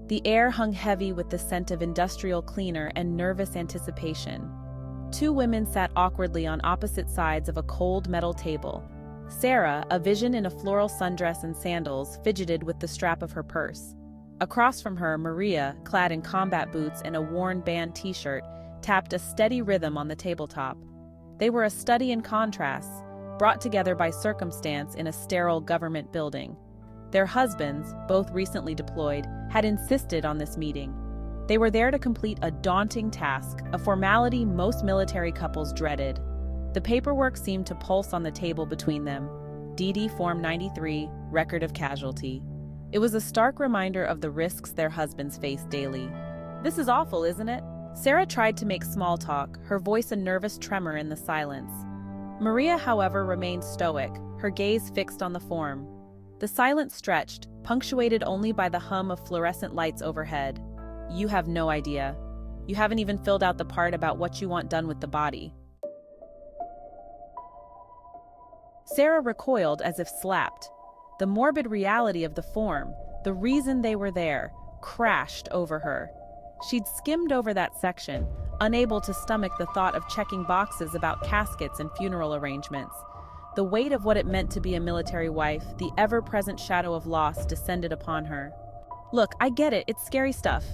The air hung heavy with the scent of industrial cleaner and nervous anticipation. Two women sat awkwardly on opposite sides of a cold metal table. Sarah, a vision in a floral sundress and sandals, fidgeted with the strap of her purse. Across from her, Maria, clad in combat boots and a worn band t-shirt, tapped a steady rhythm on the tabletop. They were a study in contrasts, brought together by circumstance in a sterile government building. Their husbands, both recently deployed, had insisted on this meeting. They were there to complete a daunting task, a formality most military couples dreaded. The paperwork seemed to pulse on the table between them. DD Form 93, Record of Casualty. It was a stark reminder of the risks their husbands faced daily. "This is awful, isn't it?" Sarah tried to make small talk, her voice a nervous tremor in the silence. Maria, however, remained stoic, her gaze fixed on the form. The silence stretched, punctuated only by the hum of fluorescent lights overhead. "You have no idea. You haven't even filled out the part about what you want done with the body." Sarah recoiled as if slapped. The morbid reality of the form, the reason they were there, crashed over her. She'd skimmed over that section, unable to stomach the thought of checking boxes about caskets and funeral arrangements. The weight of what it meant to be a military wife, the ever-present shadow of loss, descended upon her. "Look, I get it, it's scary stuff.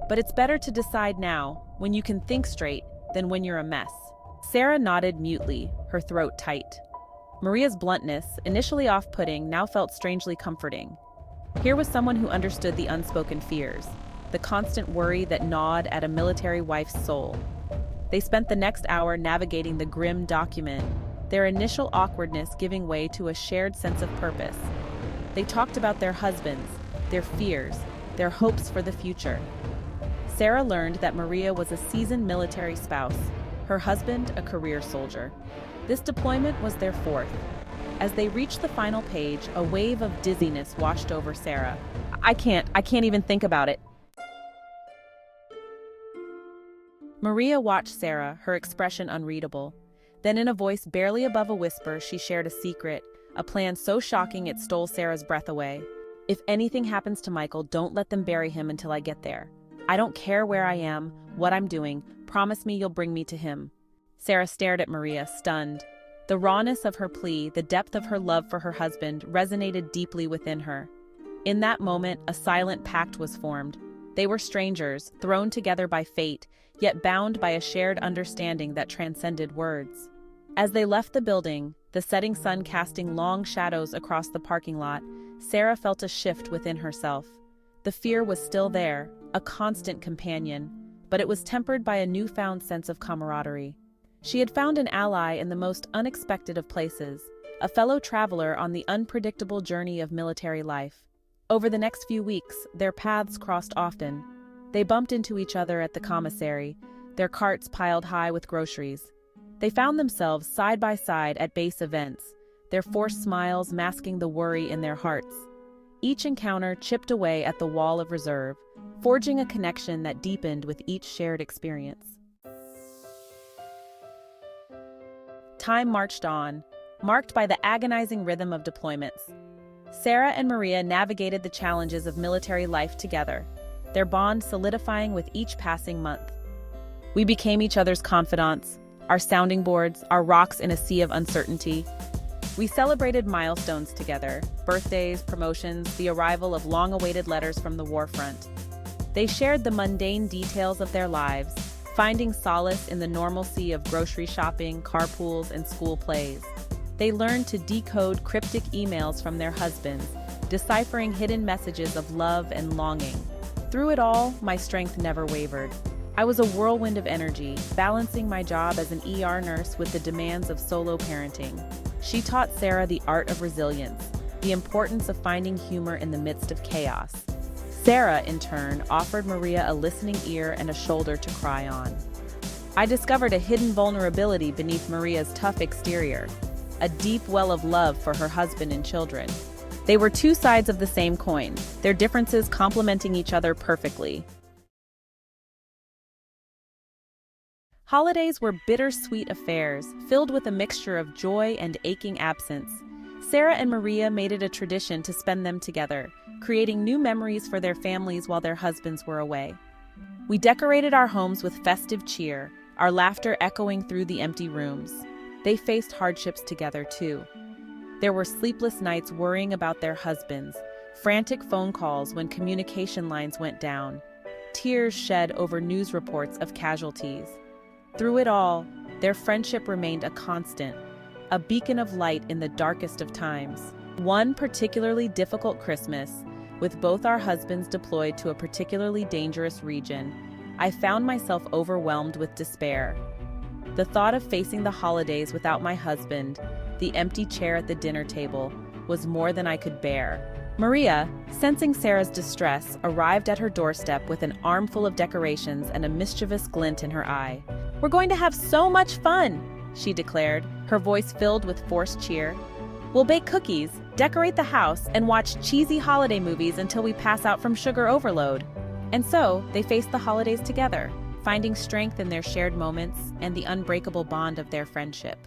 But it's better to decide now, when you can think straight, than when you're a mess." Sarah nodded mutely, her throat tight. Maria's bluntness, initially off-putting, now felt strangely comforting. Here was someone who understood the unspoken fears, the constant worry that gnawed at a military wife's soul. They spent the next hour navigating the grim document, their initial awkwardness giving way to a shared sense of purpose. They talked about their husbands, their fears, their hopes for the future. Sarah learned that Maria was a seasoned military spouse, her husband a career soldier. This deployment was their fourth. As they reached the final page, a wave of dizziness washed over Sarah. I can't even think about it." Maria watched Sarah, her expression unreadable. Then in a voice barely above a whisper, she shared a secret, a plan so shocking it stole Sarah's breath away. "If anything happens to Michael, don't let them bury him until I get there. I don't care where I am, what I'm doing, promise me you'll bring me to him." Sarah stared at Maria, stunned. The rawness of her plea, the depth of her love for her husband, resonated deeply within her. In that moment, a silent pact was formed. They were strangers, thrown together by fate, yet bound by a shared understanding that transcended words. As they left the building, the setting sun casting long shadows across the parking lot, Sarah felt a shift within herself. The fear was still there, a constant companion, but it was tempered by a newfound sense of camaraderie. She had found an ally in the most unexpected of places, a fellow traveler on the unpredictable journey of military life. Over the next few weeks, their paths crossed often. They bumped into each other at the commissary, their carts piled high with groceries. They found themselves side by side at base events, their forced smiles masking the worry in their hearts. Each encounter chipped away at the wall of reserve, forging a connection that deepened with each shared experience. Time marched on, marked by the agonizing rhythm of deployments. Sarah and Maria navigated the challenges of military life together, their bond solidifying with each passing month. We became each other's confidants, our sounding boards, our rocks in a sea of uncertainty. We celebrated milestones together, birthdays, promotions, the arrival of long-awaited letters from the war front. They shared the mundane details of their lives, finding solace in the normalcy of grocery shopping, carpools, and school plays. They learned to decode cryptic emails from their husbands, deciphering hidden messages of love and longing. Through it all, my strength never wavered. I was a whirlwind of energy, balancing my job as an ER nurse with the demands of solo parenting. She taught Sarah the art of resilience, the importance of finding humor in the midst of chaos. Sarah, in turn, offered Maria a listening ear and a shoulder to cry on. I discovered a hidden vulnerability beneath Maria's tough exterior, a deep well of love for her husband and children. They were two sides of the same coin, their differences complementing each other perfectly. Holidays were bittersweet affairs, filled with a mixture of joy and aching absence. Sarah and Maria made it a tradition to spend them together, creating new memories for their families while their husbands were away. We decorated our homes with festive cheer, our laughter echoing through the empty rooms. They faced hardships together, too. There were sleepless nights worrying about their husbands, frantic phone calls when communication lines went down, tears shed over news reports of casualties. Through it all, their friendship remained a constant, a beacon of light in the darkest of times. One particularly difficult Christmas, with both our husbands deployed to a particularly dangerous region, I found myself overwhelmed with despair. The thought of facing the holidays without my husband, the empty chair at the dinner table, was more than I could bear. Maria, sensing Sarah's distress, arrived at her doorstep with an armful of decorations and a mischievous glint in her eye. "We're going to have so much fun," she declared, her voice filled with forced cheer. "We'll bake cookies, decorate the house, and watch cheesy holiday movies until we pass out from sugar overload." And so, they faced the holidays together, finding strength in their shared moments and the unbreakable bond of their friendship.